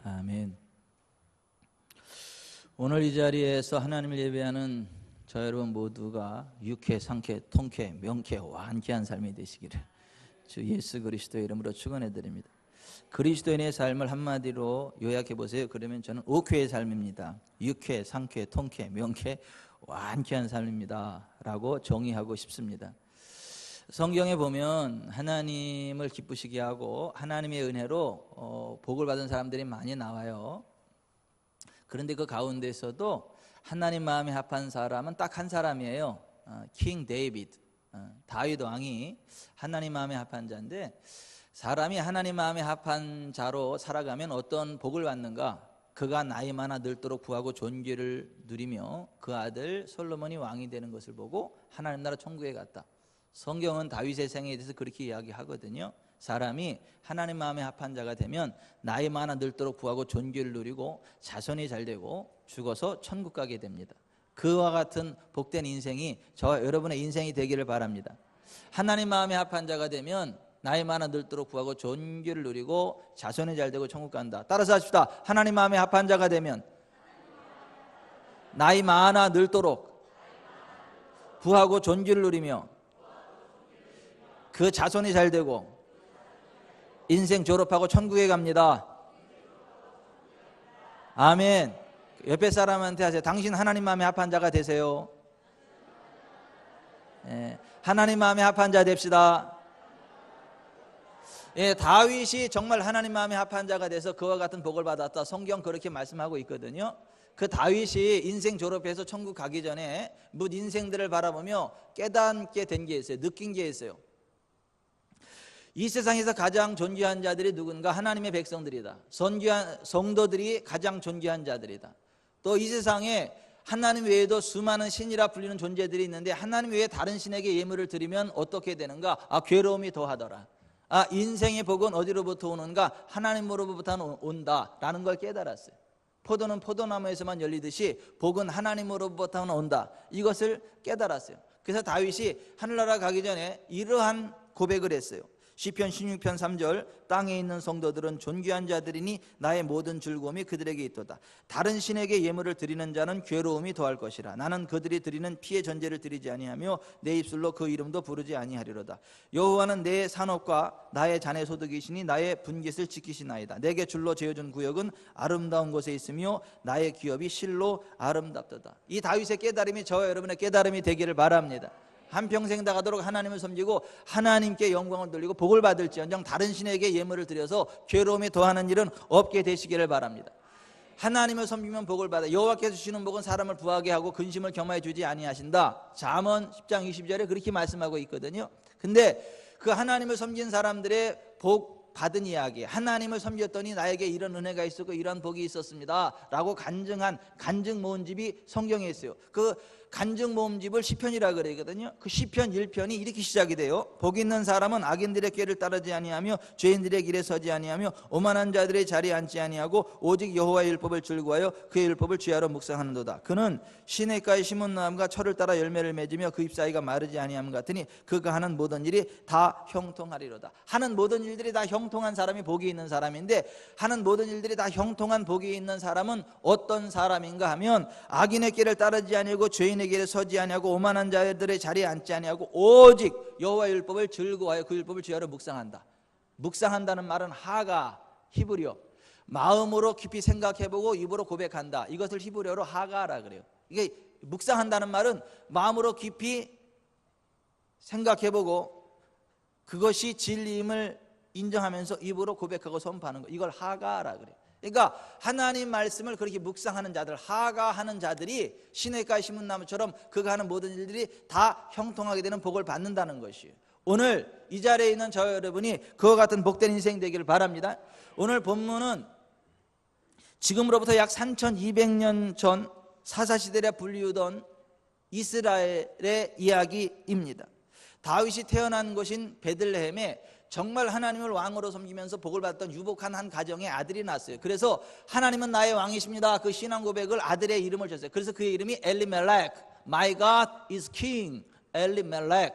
아멘. 오늘 이 자리에서 하나님을 예배하는 저 여러분 모두가 유쾌, 상쾌, 통쾌, 명쾌, 완쾌한 삶이 되시기를 주 예수 그리스도의 이름으로 축원해 드립니다. 그리스도인의 삶을 한마디로 요약해 보세요. 그러면 저는 오쾌의 삶입니다. 유쾌, 상쾌, 통쾌, 명쾌, 완쾌한 삶입니다 라고 정의하고 싶습니다. 성경에 보면 하나님을 기쁘시게 하고 하나님의 은혜로 복을 받은 사람들이 많이 나와요. 그런데 그 가운데서도 하나님 마음에 합한 사람은 딱 한 사람이에요. 킹 데이비드, 다윗 왕이 하나님 마음에 합한 자인데, 사람이 하나님 마음에 합한 자로 살아가면 어떤 복을 받는가? 그가 나이 많아 늙도록 부하고 존귀를 누리며 그 아들 솔로몬이 왕이 되는 것을 보고 하나님 나라 천국에 갔다. 성경은 다윗의 생애에 대해서 그렇게 이야기하거든요. 사람이 하나님 마음에 합한 자가 되면 나이 많아 늙도록 부하고 존귀를 누리고 자손이 잘 되고 죽어서 천국 가게 됩니다. 그와 같은 복된 인생이 저와 여러분의 인생이 되기를 바랍니다. 하나님 마음에 합한 자가 되면 나이 많아 늙도록 부하고 존귀를 누리고 자손이 잘 되고 천국 간다. 따라서 합시다. 하나님 마음에 합한 자가 되면 나이 많아 늙도록 부하고 존귀를 누리며 그 자손이 잘 되고 인생 졸업하고 천국에 갑니다. 아멘. 옆에 사람한테 하세요. 당신 하나님 마음에 합한 자가 되세요. 하나님 마음에 합한 자 됩시다. 다윗이 정말 하나님 마음에 합한 자가 돼서 그와 같은 복을 받았다. 성경 그렇게 말씀하고 있거든요. 그 다윗이 인생 졸업해서 천국 가기 전에 묻 인생들을 바라보며 깨닫게 된 게 있어요. 느낀 게 있어요. 이 세상에서 가장 존귀한 자들이 누군가? 하나님의 백성들이다. 성도들이 가장 존귀한 자들이다. 또 이 세상에 하나님 외에도 수많은 신이라 불리는 존재들이 있는데 하나님 외에 다른 신에게 예물을 드리면 어떻게 되는가? 괴로움이 더하더라. 인생의 복은 어디로부터 오는가? 하나님으로부터 온다라는 걸 깨달았어요. 포도는 포도나무에서만 열리듯이 복은 하나님으로부터 온다. 이것을 깨달았어요. 그래서 다윗이 하늘나라 가기 전에 이러한 고백을 했어요. 시편 16편 3절 땅에 있는 성도들은 존귀한 자들이니 나의 모든 즐거움이 그들에게 있도다. 다른 신에게 예물을 드리는 자는 괴로움이 더할 것이라. 나는 그들이 드리는 피의 전제를 드리지 아니하며 내 입술로 그 이름도 부르지 아니하리로다. 여호와는 내 산업과 나의 자네 소득이시니 나의 분깃을 지키시나이다. 내게 줄로 재어준 구역은 아름다운 곳에 있으며 나의 기업이 실로 아름답도다. 이 다윗의 깨달음이 저와 여러분의 깨달음이 되기를 바랍니다. 한평생 다 가도록 하나님을 섬기고 하나님께 영광을 돌리고 복을 받을지언정 다른 신에게 예물을 드려서 괴로움이 더하는 일은 없게 되시기를 바랍니다. 하나님을 섬기면 복을 받아. 여호와께서 주시는 복은 사람을 부하게 하고 근심을 겸하여 주지 아니하신다. 잠언 10장 20절에 그렇게 말씀하고 있거든요. 근데 그 하나님을 섬긴 사람들의 복 받은 이야기, 하나님을 섬겼더니 나에게 이런 은혜가 있었고 이런 복이 있었습니다 라고 간증한 간증 모음집이 성경에 있어요. 그 간증 모음집을 시편이라 그러거든요. 그 시편 1편이 이렇게 시작이 돼요. 복 있는 사람은 악인들의 꾀를 따르지 아니하며 죄인들의 길에 서지 아니하며 오만한 자들의 자리에 앉지 아니하고 오직 여호와의 율법을 즐거워하여 그의 율법을 주야로 묵상하는도다. 그는 시냇가에 심은 나무가 철을 따라 열매를 맺으며 그 잎사이가 마르지 아니함 같으니 그가 하는 모든 일이 다 형통하리로다. 하는 모든 일들이 다 형통한 사람이 복이 있는 사람인데, 하는 모든 일들이 다 형통한 복이 있는 사람은 어떤 사람인가 하면 악인의 길을 따르지 아니하고 죄인의 길에 서지 아니하고 오만한 자들의 자리에 앉지 아니하고 오직 여호와의 율법을 즐거워하여 그 율법을 주야로 묵상한다. 묵상한다는 말은 하가, 히브리어, 마음으로 깊이 생각해보고 입으로 고백한다. 이것을 히브리어로 하가라 그래요. 이게 묵상한다는 말은 마음으로 깊이 생각해보고 그것이 진리임을 인정하면서 입으로 고백하고 선포하는 거, 이걸 하가라 그래요. 그러니까 하나님 말씀을 그렇게 묵상하는 자들, 하가하는 자들이 시냇가에 심은 나무처럼 그가 하는 모든 일들이 다 형통하게 되는 복을 받는다는 것이에요. 오늘 이 자리에 있는 저 여러분이 그와 같은 복된 인생 되기를 바랍니다. 오늘 본문은 지금으로부터 약 3200년 전 사사시대에 불리우던 이스라엘의 이야기입니다. 다윗이 태어난 곳인 베들레헴에 정말 하나님을 왕으로 섬기면서 복을 받던 유복한 한 가정의 아들이 났어요. 그래서 하나님은 나의 왕이십니다, 그 신앙 고백을 아들의 이름을 줬어요. 그래서 그의 이름이 엘리멜렉, My God is King, 엘리멜렉.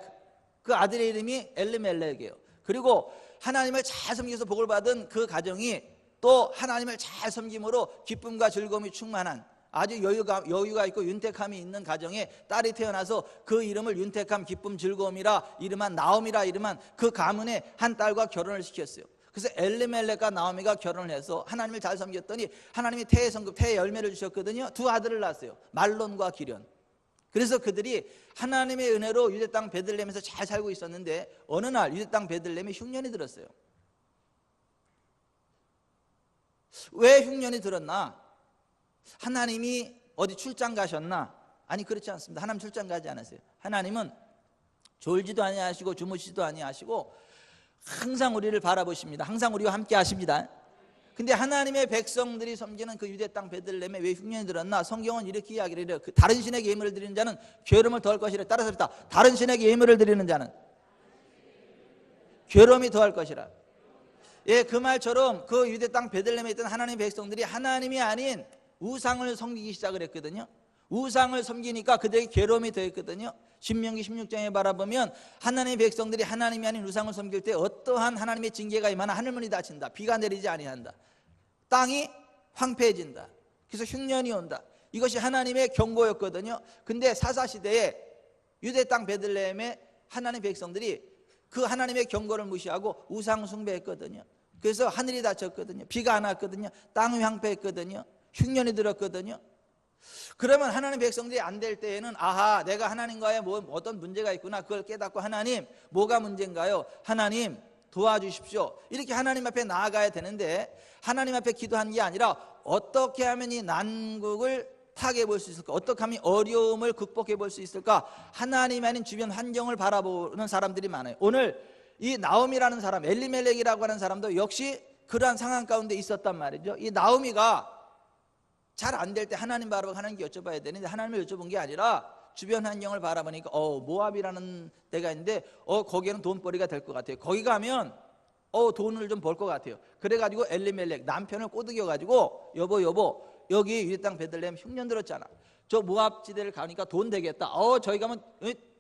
그 아들의 이름이 엘리멜렉이에요. 그리고 하나님을 잘 섬겨서 복을 받은 그 가정이 또 하나님을 잘 섬김으로 기쁨과 즐거움이 충만한 아주 여유가 있고 윤택함이 있는 가정에 딸이 태어나서 그 이름을 윤택함, 기쁨, 즐거움이라 이름한 나오미라 이름한 그 가문의 한 딸과 결혼을 시켰어요. 그래서 엘리멜렉과 나오미가 결혼을 해서 하나님을 잘 섬겼더니 하나님이 태의 성급, 태의 열매를 주셨거든요. 두 아들을 낳았어요. 말론과 기련. 그래서 그들이 하나님의 은혜로 유대 땅 베들레헴에서 잘 살고 있었는데 어느 날 유대 땅 베들레헴에 흉년이 들었어요. 왜 흉년이 들었나? 하나님이 어디 출장 가셨나? 아니, 그렇지 않습니다. 하나님 출장 가지 않았어요. 하나님은 졸지도 아니하시고 주무시지도 아니하시고 항상 우리를 바라보십니다. 항상 우리와 함께 하십니다. 근데 하나님의 백성들이 섬기는 그 유대 땅 베들레헴에 왜 흉년이 들었나? 성경은 이렇게 이야기를 해요. 다른 신에게 예물을 드리는 자는 괴로움을 더할 것이라. 따라서 했다. 다른 신에게 예물을 드리는 자는 괴로움이 더할 것이라. 예, 그 말처럼 그 유대 땅 베들레헴에 있던 하나님의 백성들이 하나님이 아닌 우상을 섬기기 시작을 했거든요. 우상을 섬기니까 그들에게 괴로움이 더했거든요. 신명기 16장에 바라보면 하나님의 백성들이 하나님이 아닌 우상을 섬길 때 어떠한 하나님의 징계가 임하나 하늘문이 닫힌다. 비가 내리지 아니한다. 땅이 황폐해진다. 그래서 흉년이 온다. 이것이 하나님의 경고였거든요. 근데 사사시대에 유대 땅 베들레헴의 하나님의 백성들이 그 하나님의 경고를 무시하고 우상 숭배했거든요. 그래서 하늘이 닫혔거든요. 비가 안 왔거든요. 땅이 황폐했거든요. 흉년이 들었거든요. 그러면 하나님 백성들이 안 될 때에는 아하, 내가 하나님과의 어떤 문제가 있구나. 그걸 깨닫고 하나님, 뭐가 문제인가요? 하나님 도와주십시오. 이렇게 하나님 앞에 나아가야 되는데 하나님 앞에 기도한 게 아니라 어떻게 하면 이 난국을 타개해 볼 수 있을까? 어떻게 하면 어려움을 극복해 볼 수 있을까? 하나님 아닌 주변 환경을 바라보는 사람들이 많아요. 오늘 이 나오미라는 사람, 엘리멜렉이라고 하는 사람도 역시 그러한 상황 가운데 있었단 말이죠. 이 나오미가 잘 안 될 때 하나님 바라보고 하나님께 여쭤봐야 되는데 하나님을 여쭤본 게 아니라 주변 환경을 바라보니까 모압이라는 데가 있는데 거기에는 돈벌이가 될 것 같아요. 거기 가면 돈을 좀 벌 것 같아요. 그래가지고 엘리멜렉 남편을 꼬드겨가지고 여보 여기 유대 땅 베들레헴 흉년 들었잖아. 저 모압 지대를 가니까 돈 되겠다. 저희 가면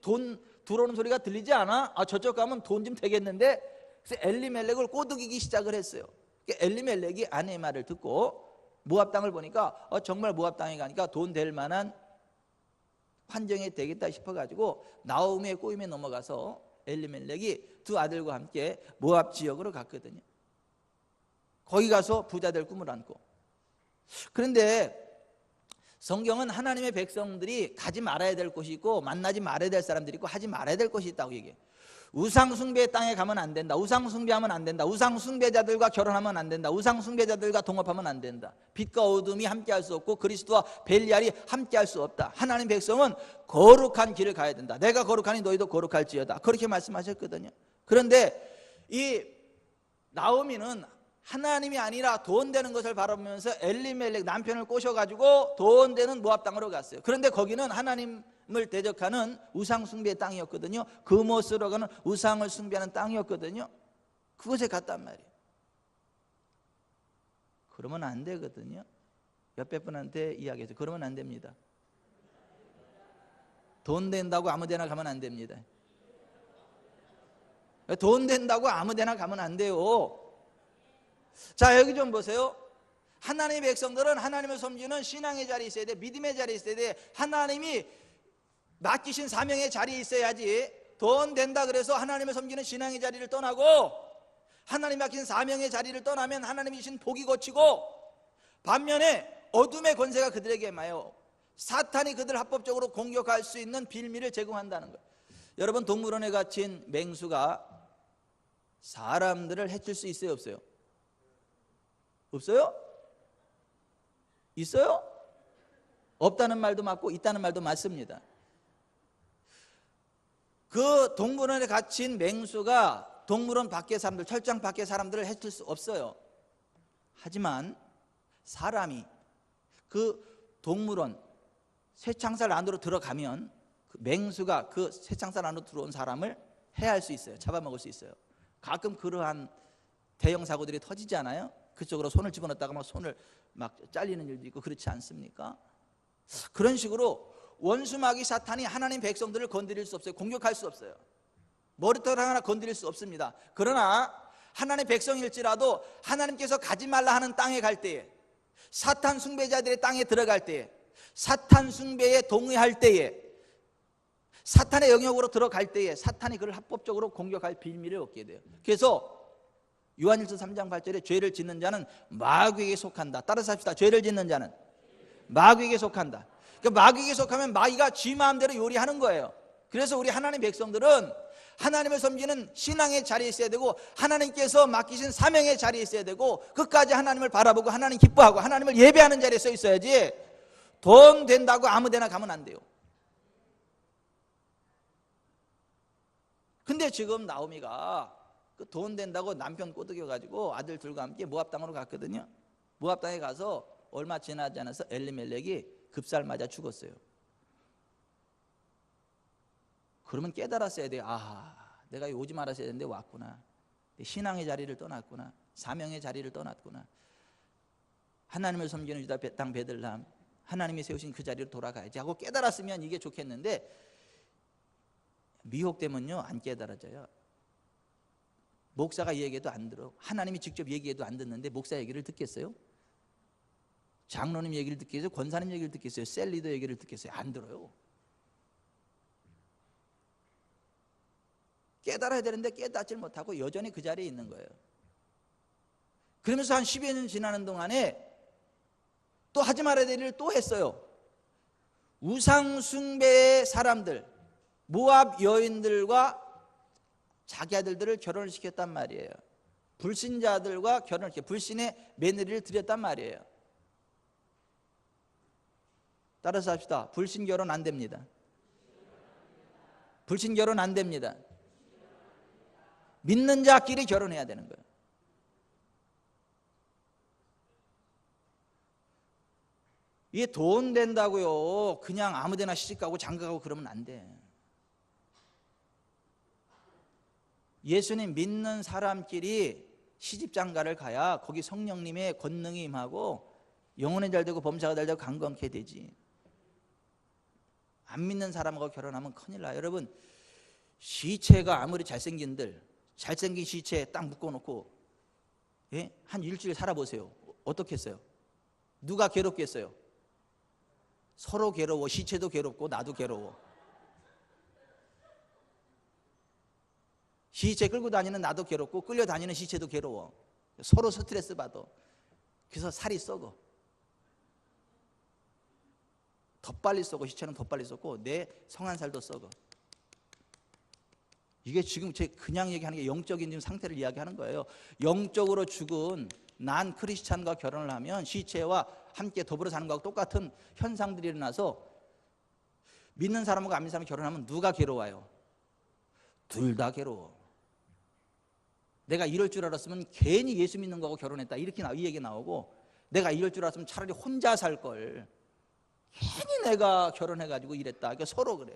돈 들어오는 소리가 들리지 않아? 저쪽 가면 돈 좀 되겠는데. 그래서 엘리멜렉을 꼬드기기 시작을 했어요. 엘리멜렉이 아내의 말을 듣고 모압 땅을 보니까 정말 모압 땅에 가니까 돈 될 만한 환경이 되겠다 싶어가지고 나오미의 꼬임에 넘어가서 엘리멜렉이 두 아들과 함께 모압 지역으로 갔거든요. 거기 가서 부자 될 꿈을 안고. 그런데 성경은 하나님의 백성들이 가지 말아야 될 곳이 있고 만나지 말아야 될 사람들이 있고 하지 말아야 될 곳이 있다고 얘기해요. 우상숭배의 땅에 가면 안 된다. 우상숭배하면 안 된다. 우상숭배자들과 결혼하면 안 된다. 우상숭배자들과 동업하면 안 된다. 빛과 어둠이 함께할 수 없고 그리스도와 벨리알이 함께할 수 없다. 하나님 백성은 거룩한 길을 가야 된다. 내가 거룩하니 너희도 거룩할지어다. 그렇게 말씀하셨거든요. 그런데 이 나오미는 하나님이 아니라 돈 되는 것을 바라보면서 엘리멜렉 남편을 꼬셔가지고 돈 되는 모압 땅으로 갔어요. 그런데 거기는 하나님을 대적하는 우상 숭배의 땅이었거든요. 금옷으로 가는 우상을 숭배하는 땅이었거든요. 그곳에 갔단 말이에요. 그러면 안 되거든요. 옆에 분한테 이야기해서 그러면 안 됩니다. 돈 된다고 아무 데나 가면 안 됩니다. 돈 된다고 아무 데나 가면 안 돼요. 자, 여기 좀 보세요. 하나님의 백성들은 하나님을 섬기는 신앙의 자리에 있어야 돼. 믿음의 자리에 있어야 돼. 하나님이 맡기신 사명의 자리에 있어야지. 돈 된다 그래서 하나님을 섬기는 신앙의 자리를 떠나고 하나님 맡긴 사명의 자리를 떠나면 하나님이 주신 복이 거치고 반면에 어둠의 권세가 그들에게 임하여 사탄이 그들을 합법적으로 공격할 수 있는 빌미를 제공한다는 거예요. 여러분, 동물원에 갇힌 맹수가 사람들을 해칠 수 있어요, 없어요? 없어요? 있어요? 없다는 말도 맞고 있다는 말도 맞습니다. 그 동물원에 갇힌 맹수가 동물원 밖의 사람들, 철장 밖의 사람들을 해칠 수 없어요. 하지만 사람이 그 동물원 쇠창살 안으로 들어가면 그 맹수가 그 쇠창살 안으로 들어온 사람을 해할 수 있어요. 잡아먹을 수 있어요. 가끔 그러한 대형 사고들이 터지지 않아요? 그쪽으로 손을 집어넣다가 막 손을 막 잘리는 일도 있고 그렇지 않습니까? 그런 식으로 원수마귀 사탄이 하나님 백성들을 건드릴 수 없어요. 공격할 수 없어요. 머리털 하나 건드릴 수 없습니다. 그러나 하나님의 백성일지라도 하나님께서 가지 말라 하는 땅에 갈 때에, 사탄 숭배자들의 땅에 들어갈 때에, 사탄 숭배에 동의할 때에, 사탄의 영역으로 들어갈 때에 사탄이 그를 합법적으로 공격할 빌미를 얻게 돼요. 그래서 요한일서 3장 8절에 죄를 짓는 자는 마귀에게 속한다. 따라서 합시다. 죄를 짓는 자는 마귀에게 속한다. 그러니까 마귀에게 속하면 마귀가 지 마음대로 요리하는 거예요. 그래서 우리 하나님 백성들은 하나님을 섬기는 신앙의 자리에 있어야 되고, 하나님께서 맡기신 사명의 자리에 있어야 되고, 끝까지 하나님을 바라보고 하나님 기뻐하고 하나님을 예배하는 자리에 서 있어야지, 돈 된다고 아무 데나 가면 안 돼요. 근데 지금 나오미가 그 돈 된다고 남편 꼬드겨가지고 아들 둘과 함께 모압 땅으로 갔거든요. 모압 땅에 가서 얼마 지나지 않아서 엘리멜렉이 급살 맞아 죽었어요. 그러면 깨달았어야 돼요. 아, 내가 오지 말았어야 되는데 왔구나. 신앙의 자리를 떠났구나. 사명의 자리를 떠났구나. 하나님을 섬기는 유다 땅 베들레헴, 하나님이 세우신 그 자리로 돌아가야지 하고 깨달았으면 이게 좋겠는데, 미혹되면요 안 깨달아져요. 목사가 얘기해도 안 들어. 하나님이 직접 얘기해도 안 듣는데 목사 얘기를 듣겠어요? 장로님 얘기를 듣겠어요? 권사님 얘기를 듣겠어요? 셀리더 얘기를 듣겠어요? 안 들어요. 깨달아야 되는데 깨닫질 못하고 여전히 그 자리에 있는 거예요. 그러면서 한 10여 년 지나는 동안에 또 하지 말아야 될 일을 또 했어요. 우상 숭배의 사람들, 모압 여인들과 자기 아들들을 결혼을 시켰단 말이에요. 불신자들과 결혼을 시켜 불신의 며느리를 들였단 말이에요. 따라서 합시다. 불신 결혼 안 됩니다. 불신 결혼 안 됩니다. 믿는 자끼리 결혼해야 되는 거예요. 이게 돈 된다고요 그냥 아무데나 시집가고 장가가고 그러면 안 돼. 예수님 믿는 사람끼리 시집장가를 가야 거기 성령님의 권능이 임하고 영혼이 잘 되고 범사가 잘 되고 강건케 되지. 안 믿는 사람하고 결혼하면 큰일 나요. 여러분, 시체가 아무리 잘생긴 시체 딱 묶어놓고 한 일주일 살아보세요. 어떻겠어요? 누가 괴롭겠어요? 서로 괴로워. 시체도 괴롭고 나도 괴로워. 시체 끌고 다니는 나도 괴롭고 끌려다니는 시체도 괴로워. 서로 스트레스 받아. 그래서 살이 썩어. 더 빨리 썩어. 시체는 더 빨리 썩고 내 성한살도 썩어. 이게 지금 제 그냥 얘기하는 게 영적인 지금 상태를 이야기하는 거예요. 영적으로 죽은 난 크리스찬과 결혼을 하면 시체와 함께 더불어 사는 것과 똑같은 현상들이 일어나서 믿는 사람과 안 믿는 사람이 결혼하면 누가 괴로워요? 둘 다 괴로워. 내가 이럴 줄 알았으면 괜히 예수 믿는 거하고 결혼했다 이렇게 이 얘기 나오고, 내가 이럴 줄 알았으면 차라리 혼자 살 걸 괜히 내가 결혼해가지고 이랬다. 그러니까 서로 그래.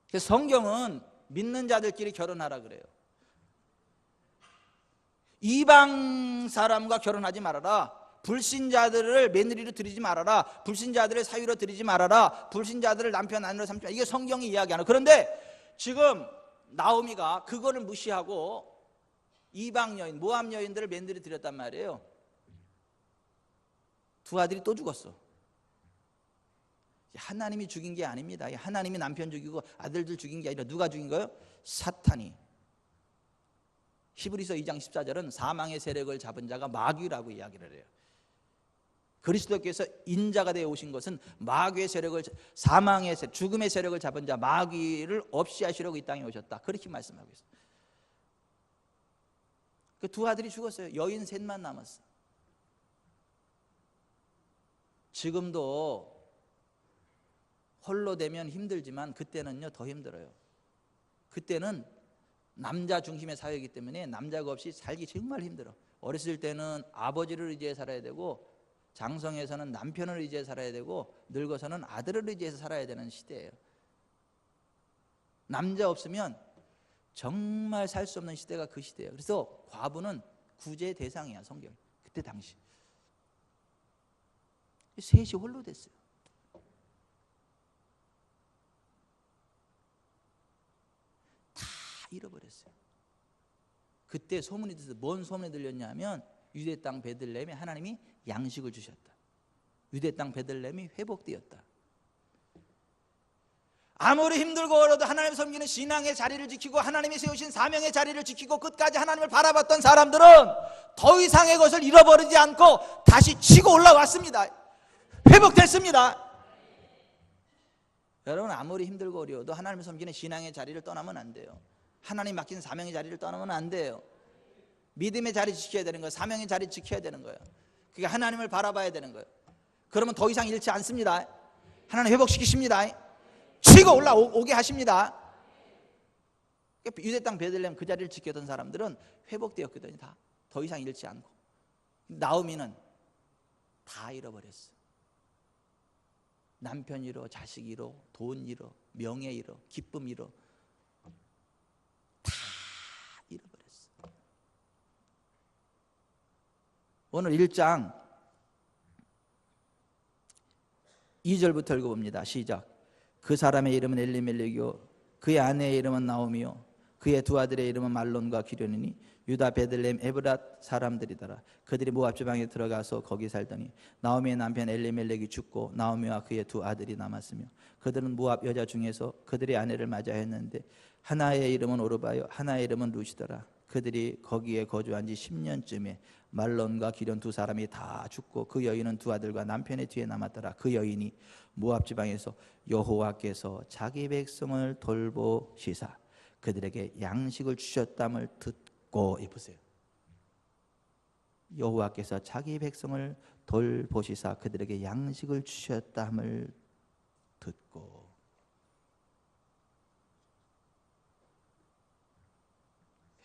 그래서 성경은 믿는 자들끼리 결혼하라 그래요. 이방 사람과 결혼하지 말아라. 불신자들을 며느리로 들이지 말아라. 불신자들을 사위로 들이지 말아라. 불신자들을 남편 아내로 삼지 말아라. 이게 성경이 이야기하는. 그런데 지금 나오미가 그거를 무시하고 이방 여인, 모압 여인들을 며느리 들였단 말이에요. 두 아들이 또 죽었어. 하나님이 죽인 게 아닙니다. 하나님이 남편 죽이고 아들들 죽인 게 아니라 누가 죽인 거예요? 사탄이. 히브리서 2장 14절은 사망의 세력을 잡은 자가 마귀라고 이야기를 해요. 그리스도께서 인자가 되어 오신 것은 마귀의 세력을, 사망의 세력, 죽음의 세력을 잡은 자 마귀를 없이 하시려고 이 땅에 오셨다. 그렇게 말씀하고 있어요. 그 두 아들이 죽었어요. 여인 셋만 남았어. 지금도 홀로 되면 힘들지만 그때는요 더 힘들어요. 그때는 남자 중심의 사회이기 때문에 남자가 없이 살기 정말 힘들어. 어렸을 때는 아버지를 의지해 살아야 되고, 장성에서는 남편을 의지해 살아야 되고, 늙어서는 아들을 의지해서 살아야 되는 시대예요. 남자 없으면 정말 살 수 없는 시대가 그 시대예요. 그래서 과부는 구제 대상이야. 성경 그때 당시. 셋이 홀로 됐어요. 다 잃어버렸어요. 그때 소문이 들었어요. 뭔 소문이 들렸냐면 유대 땅 베들레헴에 하나님이 양식을 주셨다. 유대 땅 베들레헴이 회복되었다. 아무리 힘들고 어려도 하나님 섬기는 신앙의 자리를 지키고 하나님이 세우신 사명의 자리를 지키고 끝까지 하나님을 바라봤던 사람들은 더 이상의 것을 잃어버리지 않고 다시 치고 올라왔습니다. 회복됐습니다. 여러분, 아무리 힘들고 어려워도 하나님을 섬기는 신앙의 자리를 떠나면 안 돼요. 하나님 맡긴 사명의 자리를 떠나면 안 돼요. 믿음의 자리 지켜야 되는 거예요. 사명의 자리 지켜야 되는 거예요. 그게 하나님을 바라봐야 되는 거예요. 그러면 더 이상 잃지 않습니다. 하나님 회복시키십니다. 치고 올라오게 하십니다. 유대 땅 베들레헴 그 자리를 지켰던 사람들은 회복되었거든요. 다 더 이상 잃지 않고. 나오미는 다 잃어버렸어. 남편 잃어, 자식 잃어, 돈 잃어, 명예 잃어, 기쁨 잃어, 다 잃어버렸어. 오늘 1장 2절부터 읽어봅니다. 시작. 그 사람의 이름은 엘리멜렉이요 그의 아내의 이름은 나오미요 그의 두 아들의 이름은 말론과 기련이니 유다 베들레헴 에브랏 사람들이더라. 그들이 모압 지방에 들어가서 거기 살더니 나오미의 남편 엘리멜렉이 죽고 나오미와 그의 두 아들이 남았으며 그들은 모압 여자 중에서 그들의 아내를 맞이하였는데 하나의 이름은 오르바요 하나의 이름은 루시더라. 그들이 거기에 거주한 지 10년쯤에 말론과 기련 두 사람이 다 죽고 그 여인은 두 아들과 남편의 뒤에 남았더라. 그 여인이 모압 지방에서 여호와께서 자기 백성을 돌보시사 그들에게 양식을 주셨담을 듣고, 보세요. 여호와께서 자기 백성을 돌보시사 그들에게 양식을 주셨담을 듣고.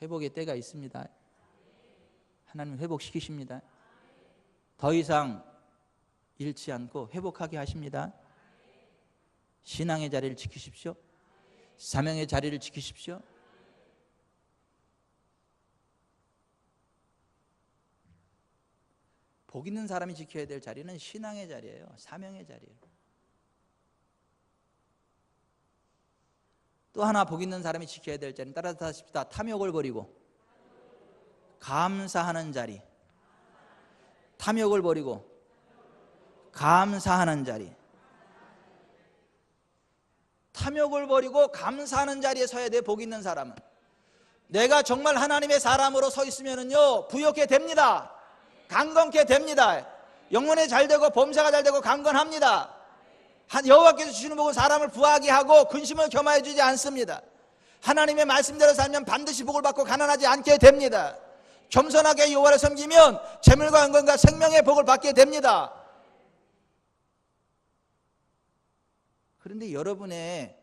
회복의 때가 있습니다. 하나님 회복시키십니다. 더 이상 잃지 않고 회복하게 하십니다. 신앙의 자리를 지키십시오. 사명의 자리를 지키십시오. 복 있는 사람이 지켜야 될 자리는 신앙의 자리예요. 사명의 자리예요. 또 하나 복 있는 사람이 지켜야 될 자리는 따라서 하십시다. 탐욕을 버리고 감사하는 자리. 탐욕을 버리고 감사하는 자리. 탐욕을 버리고 감사하는 자리에 서야 돼. 복 있는 사람은 내가 정말 하나님의 사람으로 서 있으면은요 부욕해 됩니다. 강건케 됩니다. 영혼이 잘 되고 범사가 잘 되고 강건합니다. 여호와께서 주시는 복은 사람을 부하게 하고 근심을 겸하여 주지 않습니다. 하나님의 말씀대로 살면 반드시 복을 받고 가난하지 않게 됩니다. 겸손하게 여호와를 섬기면 재물과 은권과 생명의 복을 받게 됩니다. 그런데 여러분의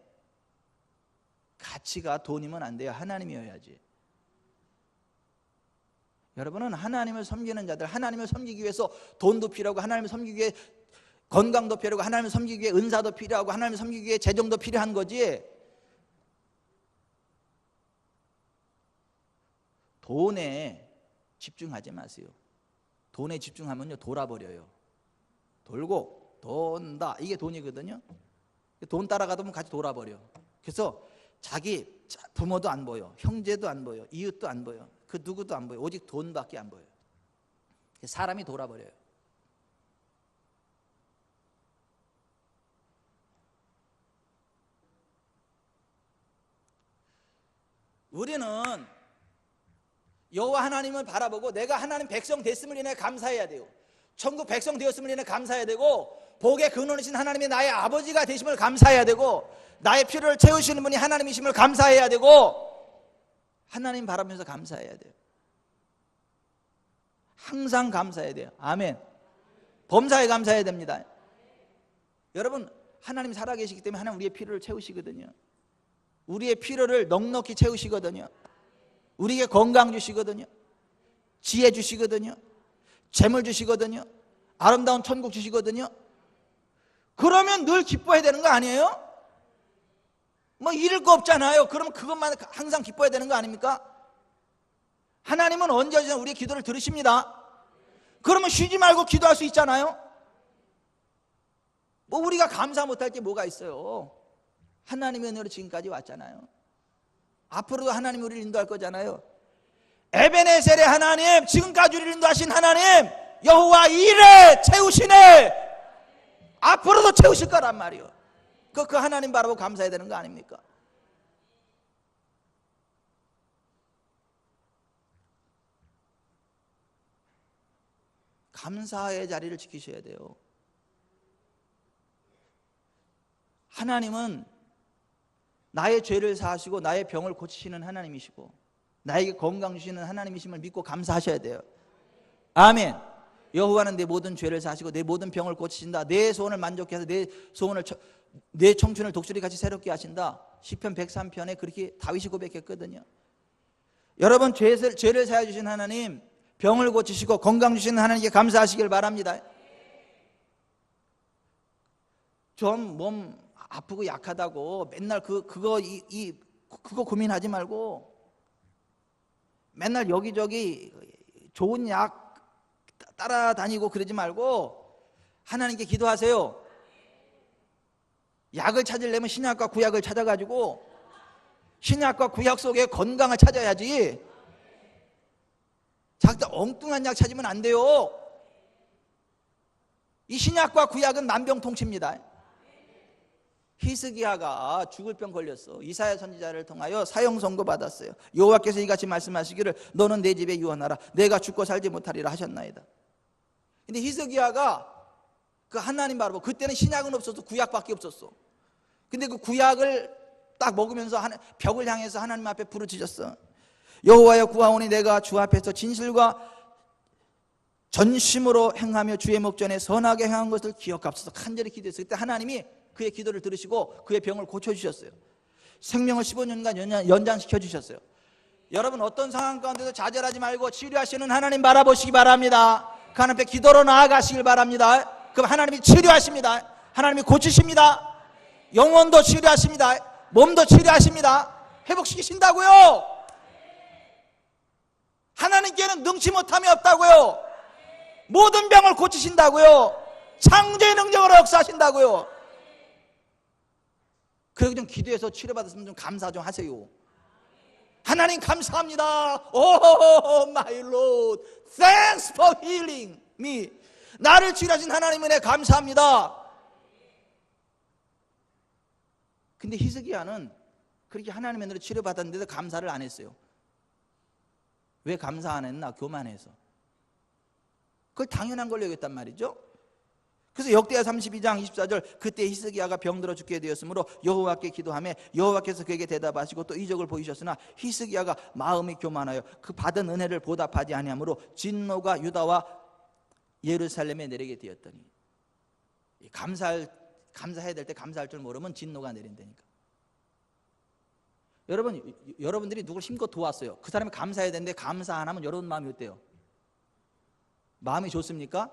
가치가 돈이면 안 돼요. 하나님이어야지. 여러분은 하나님을 섬기는 자들, 하나님을 섬기기 위해서 돈도 필요하고 하나님을 섬기기 위해 건강도 필요하고 하나님을 섬기기 위해 은사도 필요하고 하나님을 섬기기 위해 재정도 필요한 거지. 돈에 집중하지 마세요. 돈에 집중하면요 돌아버려요. 돌고 돈다 이게 돈이거든요. 돈 따라가다 보면 같이 돌아버려. 그래서 자기 부모도 안 보여, 형제도 안 보여, 이웃도 안 보여, 그 누구도 안 보여. 오직 돈밖에 안 보여. 사람이 돌아버려요. 우리는 여호와 하나님을 바라보고 내가 하나님 백성 됐음을 인해 감사해야 돼요. 천국 백성 되었음을 인해 감사해야 되고 복의 근원이신 하나님이 나의 아버지가 되심을 감사해야 되고 나의 필요를 채우시는 분이 하나님이심을 감사해야 되고 하나님 바라보면서 감사해야 돼요. 항상 감사해야 돼요. 아멘. 범사에 감사해야 됩니다. 여러분 하나님 살아계시기 때문에 하나님 우리의 필요를 채우시거든요. 우리의 필요를 넉넉히 채우시거든요. 우리에게 건강 주시거든요. 지혜 주시거든요. 재물 주시거든요. 아름다운 천국 주시거든요. 그러면 늘 기뻐해야 되는 거 아니에요? 뭐 잃을 거 없잖아요. 그러면 그것만 항상 기뻐해야 되는 거 아닙니까? 하나님은 언제 어디나 우리의 기도를 들으십니다. 그러면 쉬지 말고 기도할 수 있잖아요. 뭐 우리가 감사 못할 게 뭐가 있어요? 하나님의 은혜로 지금까지 왔잖아요. 앞으로도 하나님이 우리를 인도할 거잖아요. 에베네셀의 하나님, 지금까지 우리를 인도하신 하나님 여호와 이레 채우시네. 앞으로도 채우실 거란 말이요. 그 하나님 바라보고 감사해야 되는 거 아닙니까? 감사의 자리를 지키셔야 돼요. 하나님은 나의 죄를 사하시고 나의 병을 고치시는 하나님이시고 나에게 건강 주시는 하나님이심을 믿고 감사하셔야 돼요. 아멘. 여호와는 내 모든 죄를 사하시고 내 모든 병을 고치신다. 내 소원을 만족해 해서 내 청춘을 독수리같이 새롭게 하신다. 시편 103편에 그렇게 다윗이 고백했거든요. 여러분, 죄를 사해 주신 하나님, 병을 고치시고 건강 주시는 하나님께 감사하시길 바랍니다. 좀 몸 아프고 약하다고 맨날 그거 고민하지 말고 맨날 여기저기 좋은 약 따라다니고 그러지 말고 하나님께 기도하세요. 약을 찾으려면 신약과 구약을 찾아가지고 신약과 구약 속에 건강을 찾아야지. 자꾸 엉뚱한 약 찾으면 안 돼요. 이 신약과 구약은 만병통치입니다. 히스기야가 죽을 병 걸렸어. 이사야 선지자를 통하여 사형 선고 받았어요. 여호와께서 이같이 말씀하시기를 너는 내 집에 유언하라. 내가 죽고 살지 못하리라 하셨나이다. 근데 히스기야가 그 하나님 바라보고, 그때는 신약은 없었어. 구약밖에 없었어. 근데 그 구약을 딱 먹으면서 벽을 향해서 하나님 앞에 부르짖었어. 여호와여, 구하오니 내가 주 앞에서 진실과 전심으로 행하며 주의 목전에 선하게 행한 것을 기억하옵소서. 간절히 기도했어요. 그때 하나님이 그의 기도를 들으시고 그의 병을 고쳐주셨어요. 생명을 15년간 연장시켜 주셨어요. 여러분, 어떤 상황 가운데도 좌절하지 말고 치료하시는 하나님 바라보시기 바랍니다. 그 하나님 앞에 기도로 나아가시길 바랍니다. 그럼 하나님이 치료하십니다. 하나님이 고치십니다. 영혼도 치료하십니다. 몸도 치료하십니다. 회복시키신다고요. 하나님께는 능치 못함이 없다고요. 모든 병을 고치신다고요. 창조의 능력으로 역사하신다고요. 그리고 좀 기도해서 치료받았으면 좀 감사 좀 하세요. 하나님 감사합니다. Oh my Lord, thanks for healing me. 나를 치료하신 하나님 은혜 감사합니다. 근데 히스기야는 그렇게 하나님의 은혜로 치료받았는데도 감사를 안 했어요. 왜 감사 안 했나? 교만해서. 그걸 당연한 걸로 여겼단 말이죠. 그래서 역대하 32장 24절, 그때 히스기야가 병들어 죽게 되었으므로 여호와께 기도하며 여호와께서 그에게 대답하시고 또 이적을 보이셨으나 히스기야가 마음이 교만하여 그 받은 은혜를 보답하지 아니하므로 진노가 유다와 예루살렘에 내리게 되었더니, 감사해야 될 때 감사할 줄 모르면 진노가 내린다니까. 여러분들이 누굴 힘껏 도왔어요. 그 사람이 감사해야 되는데 감사 안 하면 여러분 마음이 어때요? 마음이 좋습니까?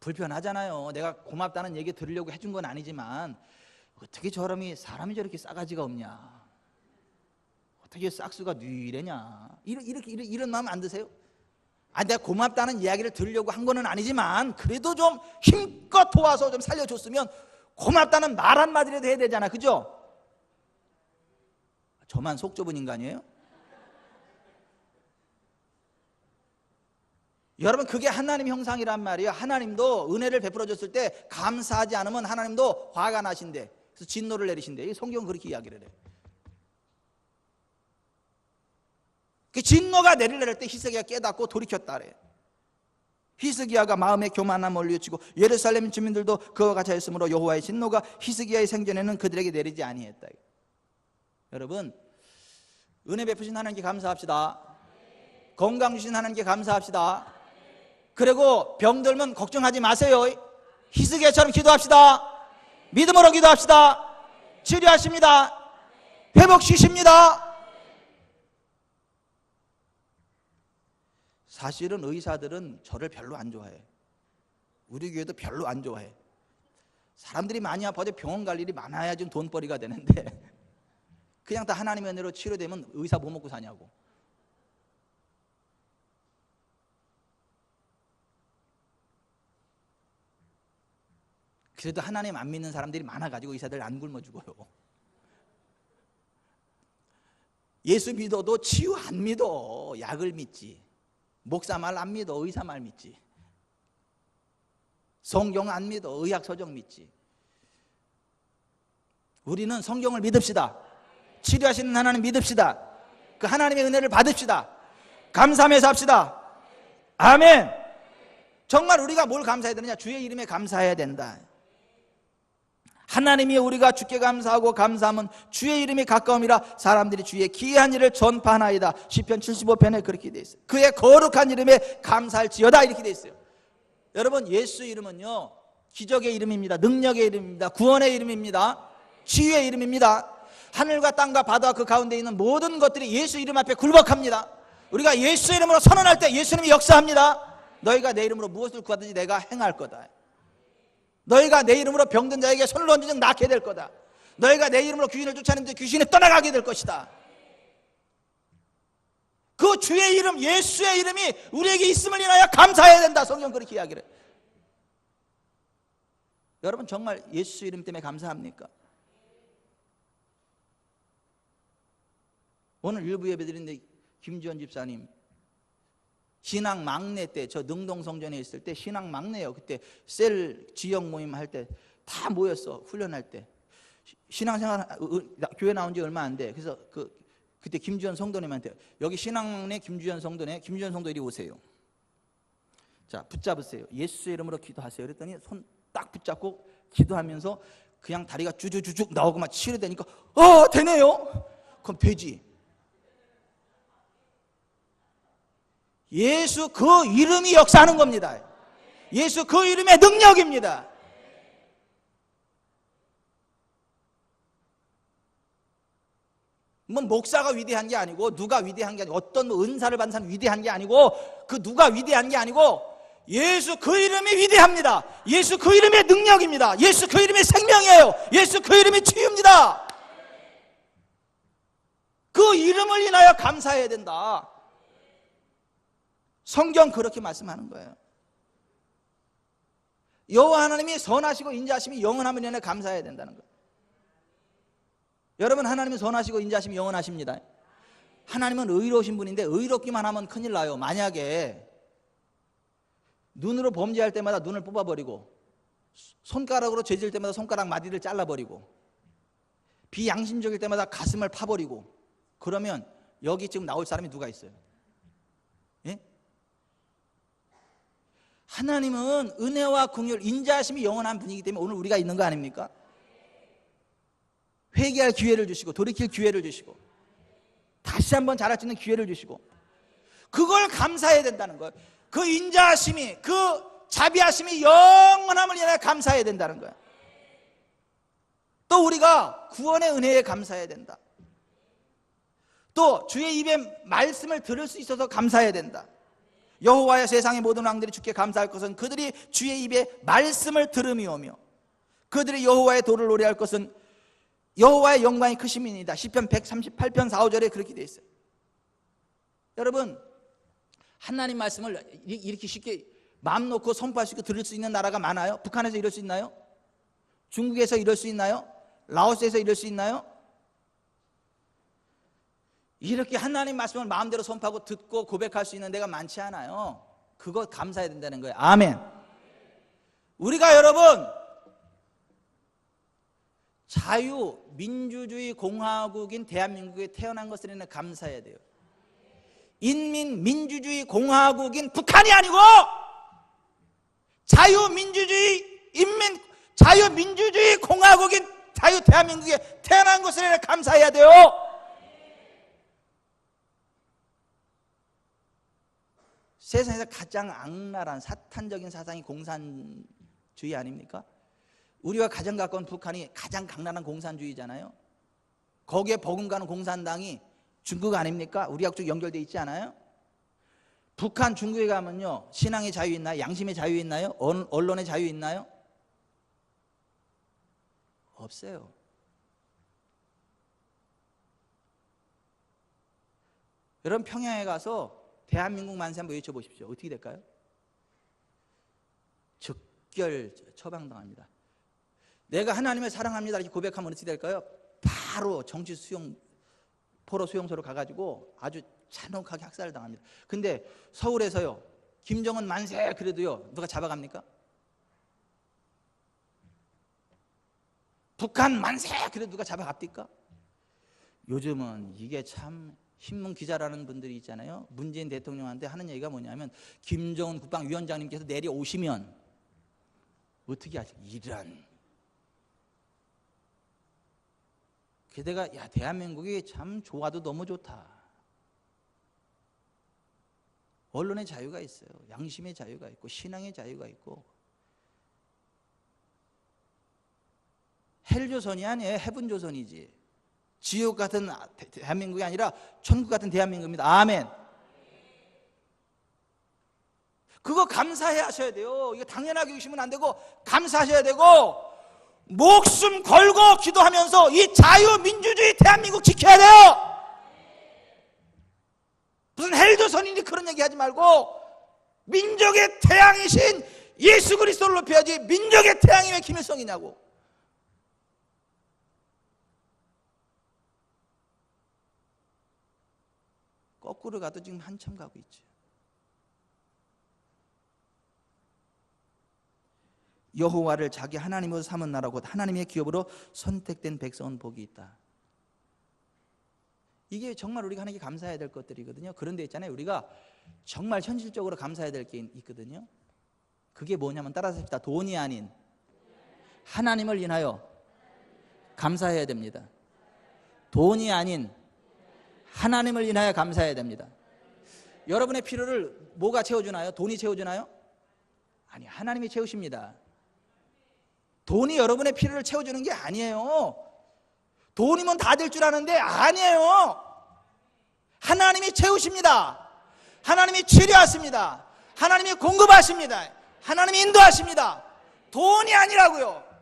불편하잖아요. 내가 고맙다는 얘기 들으려고 해준 건 아니지만 어떻게 사람이 저렇게 싸가지가 없냐, 어떻게 싹수가 뉘래냐, 이런 마음 안 드세요? 내가 고맙다는 이야기를 들으려고 한 거는 아니지만 그래도 좀 힘껏 도와서 좀 살려줬으면 고맙다는 말 한마디라도 해야 되잖아. 그죠? 저만 속 좁은 인간이에요? 여러분, 그게 하나님 형상이란 말이에요. 하나님도 은혜를 베풀어 줬을 때 감사하지 않으면 하나님도 화가 나신대. 그래서 진노를 내리신대. 성경은 그렇게 이야기를 해요. 그 진노가 내리려 때 히스기야가 깨닫고 돌이켰다 그래요. 히스기야가 마음에 교만함을 뉘우치고 예루살렘 주민들도 그와 같이 하였으므로 여호와의 진노가 히스기야의 생전에는 그들에게 내리지 아니했다. 여러분, 은혜 베푸신 하나님께 감사합시다. 건강 주신 하나님께 감사합시다. 그리고 병들면 걱정하지 마세요. 히스기야처럼 기도합시다. 믿음으로 기도합시다. 치료하십니다. 회복시킵니다. 사실은 의사들은 저를 별로 안 좋아해. 우리 교회도 별로 안 좋아해. 사람들이 많이 아파도 병원 갈 일이 많아야 좀 돈벌이가 되는데 그냥 다 하나님의 은혜로 치료되면 의사 뭐 먹고 사냐고. 그래도 하나님 안 믿는 사람들이 많아가지고 의사들 안 굶어 죽어요. 예수 믿어도 치유 안 믿어. 약을 믿지. 목사 말 안 믿어. 의사 말 믿지. 성경 안 믿어. 의학 서적 믿지. 우리는 성경을 믿읍시다. 치료하시는 하나님 믿읍시다. 그 하나님의 은혜를 받읍시다. 감사하면서 합시다. 아멘. 정말 우리가 뭘 감사해야 되느냐? 주의 이름에 감사해야 된다. 하나님이 우리가 주께 감사하고 감사하면 주의 이름이 가까움이라 사람들이 주의 기이한 일을 전파하나이다. 시편 75편에 그렇게 되어 있어요. 그의 거룩한 이름에 감사할지어다 이렇게 되어 있어요. 여러분, 예수 이름은요, 기적의 이름입니다. 능력의 이름입니다. 구원의 이름입니다. 치유의 이름입니다. 하늘과 땅과 바다와 그 가운데 있는 모든 것들이 예수 이름 앞에 굴복합니다. 우리가 예수 이름으로 선언할 때 예수님이 역사합니다. 너희가 내 이름으로 무엇을 구하든지 내가 행할 거다. 너희가 내 이름으로 병든 자에게 손을 얹은 낫게 될 거다. 너희가 내 이름으로 귀신을 쫓아내는데 귀신이 떠나가게 될 것이다. 그 주의 이름, 예수의 이름이 우리에게 있음을 인하여 감사해야 된다. 성경 그렇게 이야기를 해요. 여러분, 정말 예수 이름 때문에 감사합니까? 오늘 일부 예배드리는데 김지원 집사님 신앙 막내 때, 저 능동성전에 있을 때 신앙 막내예요. 그때 셀 지역 모임 할 때 다 모였어. 훈련할 때 신앙생활 교회 나온 지 얼마 안 돼. 그래서 그때 김지원 성도님한테 여기 신앙 막내 김지원 성도네, 김지원 성도 이리 오세요. 자, 붙잡으세요. 예수 이름으로 기도하세요. 그랬더니 손 딱 붙잡고 기도하면서 그냥 다리가 주주주죽 나오고 막 치료되니까 되네요. 그럼 되지. 예수 그 이름이 역사하는 겁니다. 예수 그 이름의 능력입니다. 뭐 목사가 위대한 게 아니고 누가 위대한 게 아니고 어떤 은사를 받은 사람이 위대한 게 아니고 그 누가 위대한 게 아니고 예수 그 이름이 위대합니다. 예수 그 이름의 능력입니다. 예수 그 이름의 생명이에요. 예수 그 이름이 치유입니다. 그 이름을 인하여 감사해야 된다. 성경 그렇게 말씀하는 거예요. 여호와 하나님이 선하시고 인자하심이 영원함을 인해 감사해야 된다는 거예요. 여러분, 하나님은 선하시고 인자하심이 영원하십니다. 하나님은 의로우신 분인데 의롭기만 하면 큰일 나요. 만약에 눈으로 범죄할 때마다 눈을 뽑아버리고 손가락으로 죄질 때마다 손가락 마디를 잘라버리고 비양심적일 때마다 가슴을 파버리고 그러면 여기 지금 나올 사람이 누가 있어요? 예? 하나님은 은혜와 긍휼, 인자하심이 영원한 분이기 때문에 오늘 우리가 있는 거 아닙니까? 회개할 기회를 주시고 돌이킬 기회를 주시고 다시 한번 자랄 수 있는 기회를 주시고 그걸 감사해야 된다는 거예요. 그 인자하심이, 그 자비하심이 영원함을 인해 감사해야 된다는 거예요. 또 우리가 구원의 은혜에 감사해야 된다. 또 주의 입에 말씀을 들을 수 있어서 감사해야 된다. 여호와여, 세상의 모든 왕들이 주께 감사할 것은 그들이 주의 입에 말씀을 들음이오며 그들이 여호와의 도를 노래할 것은 여호와의 영광이 크심이니이다. 시편 138편 4, 5절에 그렇게 되어 있어요. 여러분, 하나님 말씀을 이렇게 쉽게 마음 놓고 선포할 수 있고 들을 수 있는 나라가 많아요? 북한에서 이럴 수 있나요? 중국에서 이럴 수 있나요? 라오스에서 이럴 수 있나요? 이렇게 하나님 말씀을 마음대로 선포하고 듣고 고백할 수 있는 데가 많지 않아요. 그거 감사해야 된다는 거예요. 아멘. 우리가 여러분 자유민주주의 공화국인 대한민국에 태어난 것을 인해 감사해야 돼요. 인민민주주의 공화국인 북한이 아니고 자유민주주의 공화국인 자유 대한민국에 태어난 것을 인해 감사해야 돼요. 세상에서 가장 악랄한 사탄적인 사상이 공산주의 아닙니까? 우리와 가장 가까운 북한이 가장 강렬한 공산주의잖아요. 거기에 버금가는 공산당이 중국 아닙니까? 우리하고 쭉 연결되어 있지 않아요? 북한, 중국에 가면요, 신앙의 자유 있나요? 양심의 자유 있나요? 언론의 자유 있나요? 없어요. 여러분, 평양에 가서 대한민국 만세 한번 외쳐보십시오. 어떻게 될까요? 즉결 처방당합니다. 내가 하나님을 사랑합니다 이렇게 고백하면 어떻게 될까요? 바로 정치 수용 포로 수용소로 가가지고 아주 잔혹하게 학살을 당합니다. 근데 서울에서요, 김정은 만세 그래도요, 누가 잡아갑니까? 북한 만세 그래도 누가 잡아갑니까? 요즘은 이게 참, 신문 기자라는 분들이 있잖아요. 문재인 대통령한테 하는 얘기가 뭐냐면, 김정은 국방위원장님께서 내려오시면 어떻게 하지? 이런. 게다가 야, 대한민국이 참 좋아도 너무 좋다. 언론의 자유가 있어요. 양심의 자유가 있고 신앙의 자유가 있고. 헬조선이 아니에요. 해분조선이지. 지옥 같은 대한민국이 아니라 천국 같은 대한민국입니다. 아멘. 그거 감사해 하셔야 돼요. 이거 당연하게 여기시면 안 되고 감사하셔야 되고, 목숨 걸고 기도하면서 이 자유민주주의 대한민국 지켜야 돼요. 무슨 헬조선이니 그런 얘기 하지 말고 민족의 태양이신 예수 그리스도를 높여야지. 민족의 태양이 왜 김일성이냐고. 거꾸로 가도 지금 한참 가고 있죠. 여호와를 자기 하나님으로 삼은 나라 곧 하나님의 기업으로 선택된 백성은 복이 있다. 이게 정말 우리가 하나님께 감사해야 될 것들이거든요. 그런데 있잖아요, 우리가 정말 현실적으로 감사해야 될 게 있거든요. 그게 뭐냐면, 따라서 합시다. 돈이 아닌 하나님을 인하여 감사해야 됩니다. 돈이 아닌 하나님을 인하여 감사해야 됩니다. 여러분의 필요를 뭐가 채워주나요? 돈이 채워주나요? 아니, 하나님이 채우십니다. 돈이 여러분의 필요를 채워주는 게 아니에요. 돈이면 다 될 줄 아는데 아니에요. 하나님이 채우십니다. 하나님이 치료하십니다. 하나님이 공급하십니다. 하나님이 인도하십니다. 돈이 아니라고요.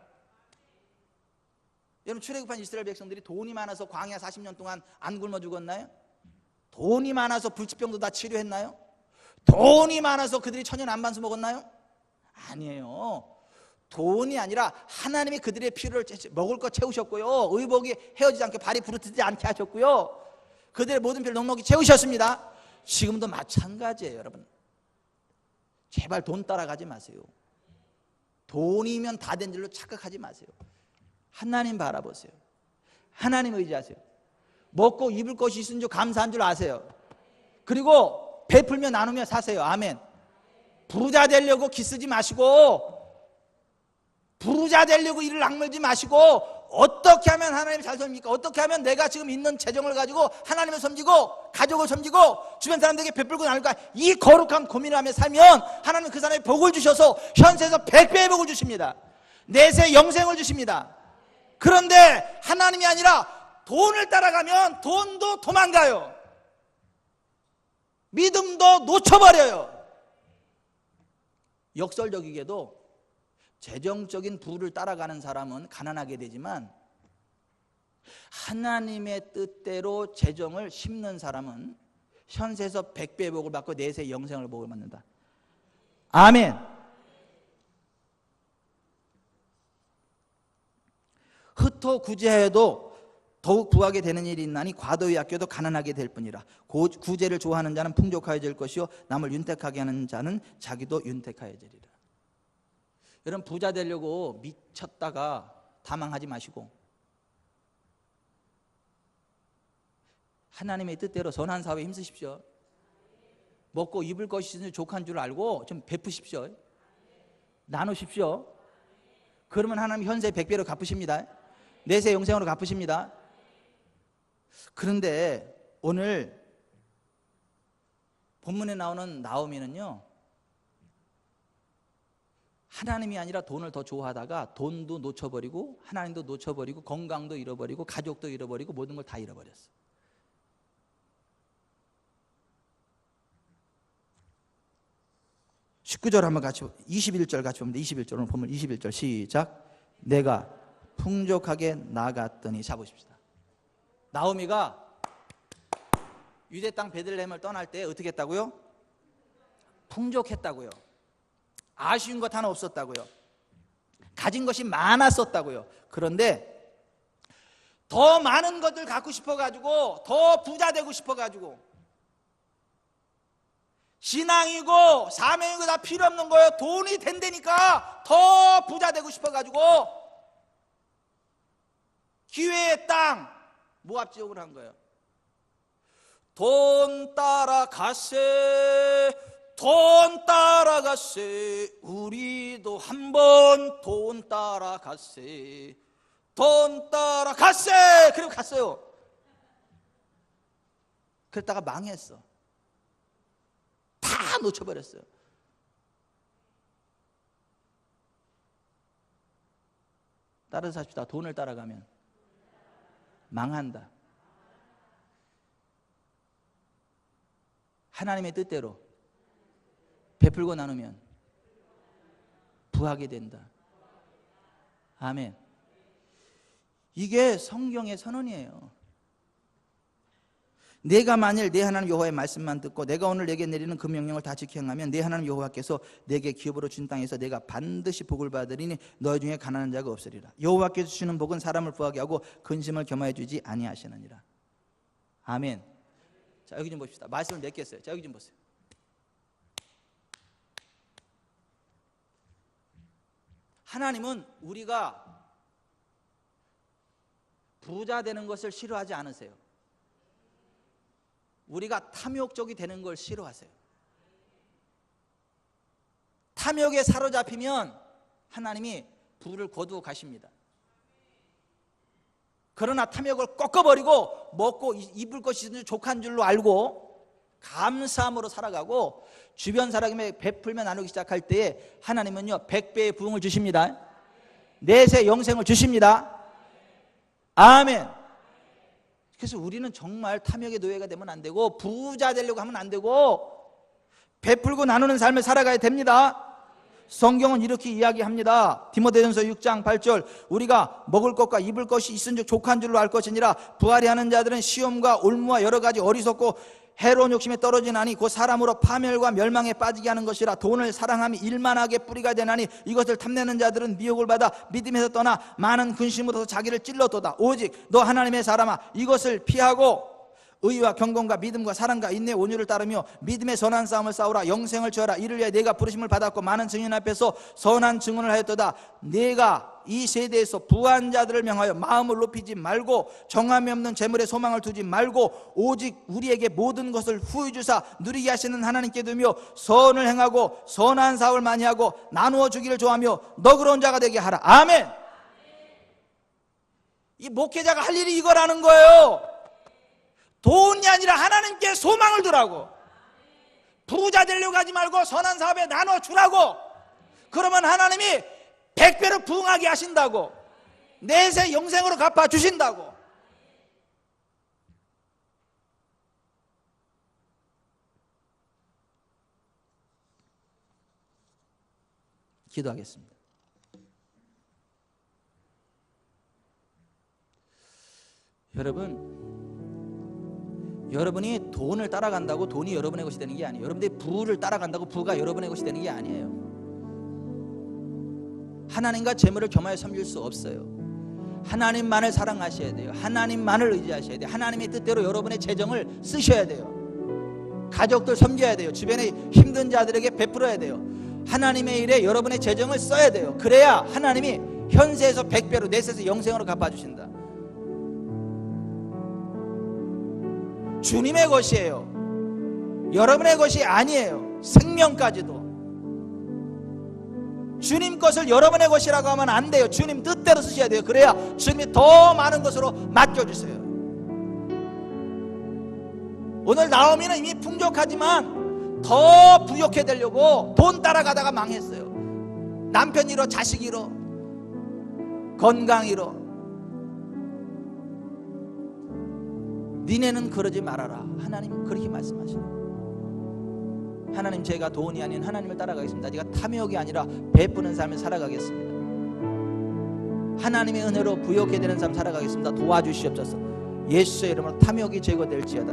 여러분, 출애굽한 이스라엘 백성들이 돈이 많아서 광야 40년 동안 안 굶어 죽었나요? 돈이 많아서 불치병도 다 치료했나요? 돈이 많아서 그들이 천연 안반수 먹었나요? 아니에요. 돈이 아니라 하나님이 그들의 필요를 먹을 것 채우셨고요, 의복이 헤어지지 않게 발이 부르트지 않게 하셨고요, 그들의 모든 필요를 넉넉히 채우셨습니다. 지금도 마찬가지예요. 여러분, 제발 돈 따라가지 마세요. 돈이면 다 된 줄로 착각하지 마세요. 하나님 바라보세요. 하나님 의지하세요. 먹고 입을 것이 있은 줄 감사한 줄 아세요. 그리고 베풀며 나누며 사세요. 아멘. 부자 되려고 기쓰지 마시고, 부자 되려고 이를 악물지 마시고, 어떻게 하면 하나님을 잘 섬깁니까? 어떻게 하면 내가 지금 있는 재정을 가지고 하나님을 섬기고 가족을 섬기고 주변 사람들에게 베풀고 나눌까, 이 거룩한 고민을 하며 살면 하나님은 그 사람에게 복을 주셔서 현세에서 100배의 복을 주십니다. 내세 영생을 주십니다. 그런데 하나님이 아니라 돈을 따라가면 돈도 도망가요. 믿음도 놓쳐버려요. 역설적이게도 재정적인 부를 따라가는 사람은 가난하게 되지만, 하나님의 뜻대로 재정을 심는 사람은 현세에서 100배의 복을 받고 내세 영생을 복을 받는다. 아멘. 흩어 구제하여도 더욱 부하게 되는 일이 있나니 과도히 아껴도 가난하게 될 뿐이라. 구제를 좋아하는 자는 풍족하여질 것이요 남을 윤택하게 하는 자는 자기도 윤택하여지리라. 여러분, 부자 되려고 미쳤다가 다망하지 마시고, 하나님의 뜻대로 선한 사업에 힘쓰십시오. 먹고 입을 것이 있으니 족한 줄 알고 좀 베푸십시오. 나누십시오. 그러면 하나님 현세 100배로 갚으십니다. 내세 영생으로 갚으십니다. 그런데 오늘 본문에 나오는 나오미는요, 하나님이 아니라 돈을 더 좋아하다가 돈도 놓쳐버리고 하나님도 놓쳐버리고 건강도 잃어버리고 가족도 잃어버리고 모든 걸 다 잃어버렸어. 19절 한번 같이, 21절 같이 보면 돼. 21절, 오늘 보면 21절 시작. 내가 풍족하게 나갔더니, 잡으십시다. 나오미가 유대 땅 베들레헴을 떠날 때 어떻게 했다고요? 풍족했다고요. 아쉬운 것 하나 없었다고요. 가진 것이 많았었다고요. 그런데 더 많은 것들 갖고 싶어가지고, 더 부자 되고 싶어가지고, 신앙이고 사명이고 다 필요 없는 거예요. 돈이 된다니까 더 부자 되고 싶어가지고 기회의 땅 모압 지역으로 한 거예요. 돈 따라가세, 돈 따라가세, 우리도 한번 돈 따라가세, 돈 따라가세. 그리고 갔어요. 그랬다가 망했어. 다 놓쳐버렸어요. 따라서 합시다. 돈을 따라가면 망한다. 하나님의 뜻대로 베풀고 나누면 부하게 된다. 아멘. 이게 성경의 선언이에요. 내가 만일 내 하나님 여호와의 말씀만 듣고 내가 오늘 내게 내리는 그 명령을 다 지켜 행하면 내 하나님 여호와께서 내게 기업으로 준 땅에서 내가 반드시 복을 받으리니 너희 중에 가난한 자가 없으리라. 여호와께서 주시는 복은 사람을 부하게 하고 근심을 겸하여 주지 아니하시느니라. 아멘. 자, 여기 좀 봅시다. 말씀을 맺겠어요. 자, 여기 좀 보세요. 하나님은 우리가 부자 되는 것을 싫어하지 않으세요. 우리가 탐욕적이 되는 걸 싫어하세요. 탐욕에 사로잡히면 하나님이 불을 거두어 가십니다. 그러나 탐욕을 꺾어버리고 먹고 입을 것이 있는 족한 줄로 알고 감사함으로 살아가고 주변 사람에게 베풀며 나누기 시작할 때에 하나님은요 100배의 부흥을 주십니다. 내세 영생을 주십니다. 아멘. 그래서 우리는 정말 탐욕의 노예가 되면 안 되고 부자 되려고 하면 안 되고 베풀고 나누는 삶을 살아가야 됩니다. 성경은 이렇게 이야기합니다. 디모데전서 6장 8절 우리가 먹을 것과 입을 것이 있은즉 족한 줄로 알 것이니라. 부활이 하는 자들은 시험과 올무와 여러 가지 어리석고 해로운 욕심에 떨어지나니 곧 사람으로 파멸과 멸망에 빠지게 하는 것이라. 돈을 사랑함이 일만하게 뿌리가 되나니 이것을 탐내는 자들은 미혹을 받아 믿음에서 떠나 많은 근심으로서 자기를 찔렀도다. 오직 너 하나님의 사람아 이것을 피하고 의와 경건과 믿음과 사랑과 인내 온유를 따르며 믿음의 선한 싸움을 싸우라. 영생을 취하라. 이를 위해 내가 부르심을 받았고 많은 증인 앞에서 선한 증언을 하였도다. 내가 이 세대에서 부한 자들을 명하여 마음을 높이지 말고 정함이 없는 재물에 소망을 두지 말고 오직 우리에게 모든 것을 후히 주사 누리게 하시는 하나님께 두며 선을 행하고 선한 사업을 많이 하고 나누어 주기를 좋아하며 너그러운 자가 되게 하라. 아멘. 이 목회자가 할 일이 이거라는 거예요. 돈이 아니라 하나님께 소망을 두라고. 부자 되려고 하지 말고 선한 사업에 나눠 주라고. 그러면 하나님이 100배로 부흥하게 하신다고. 내세 영생으로 갚아 주신다고. 기도하겠습니다. 여러분이 돈을 따라간다고 돈이 여러분의 것이 되는 게 아니에요. 여러분들이 부를 따라간다고 부가 여러분의 것이 되는 게 아니에요. 하나님과 재물을 겸하여 섬길 수 없어요. 하나님만을 사랑하셔야 돼요. 하나님만을 의지하셔야 돼요. 하나님의 뜻대로 여러분의 재정을 쓰셔야 돼요. 가족들 섬겨야 돼요. 주변에 힘든 자들에게 베풀어야 돼요. 하나님의 일에 여러분의 재정을 써야 돼요. 그래야 하나님이 현세에서 100배로 내세에서 영생으로 갚아주신다. 주님의 것이에요. 여러분의 것이 아니에요. 생명까지도. 주님 것을 여러분의 것이라고 하면 안 돼요. 주님 뜻대로 쓰셔야 돼요. 그래야 주님이 더 많은 것으로 맡겨주세요. 오늘 나오미는 이미 풍족하지만 더 부욕해 되려고 돈 따라가다가 망했어요. 남편 잃어, 자식 잃어, 건강 잃어. 니네는 그러지 말아라. 하나님 그렇게 말씀하시네요. 하나님 제가 돈이 아닌 하나님을 따라가겠습니다. 제가 탐욕이 아니라 베푸는 삶을 살아가겠습니다. 하나님의 은혜로 부욕해 되는 삶 살아가겠습니다. 도와주시옵소서. 예수의 이름으로 탐욕이 제거될지어다.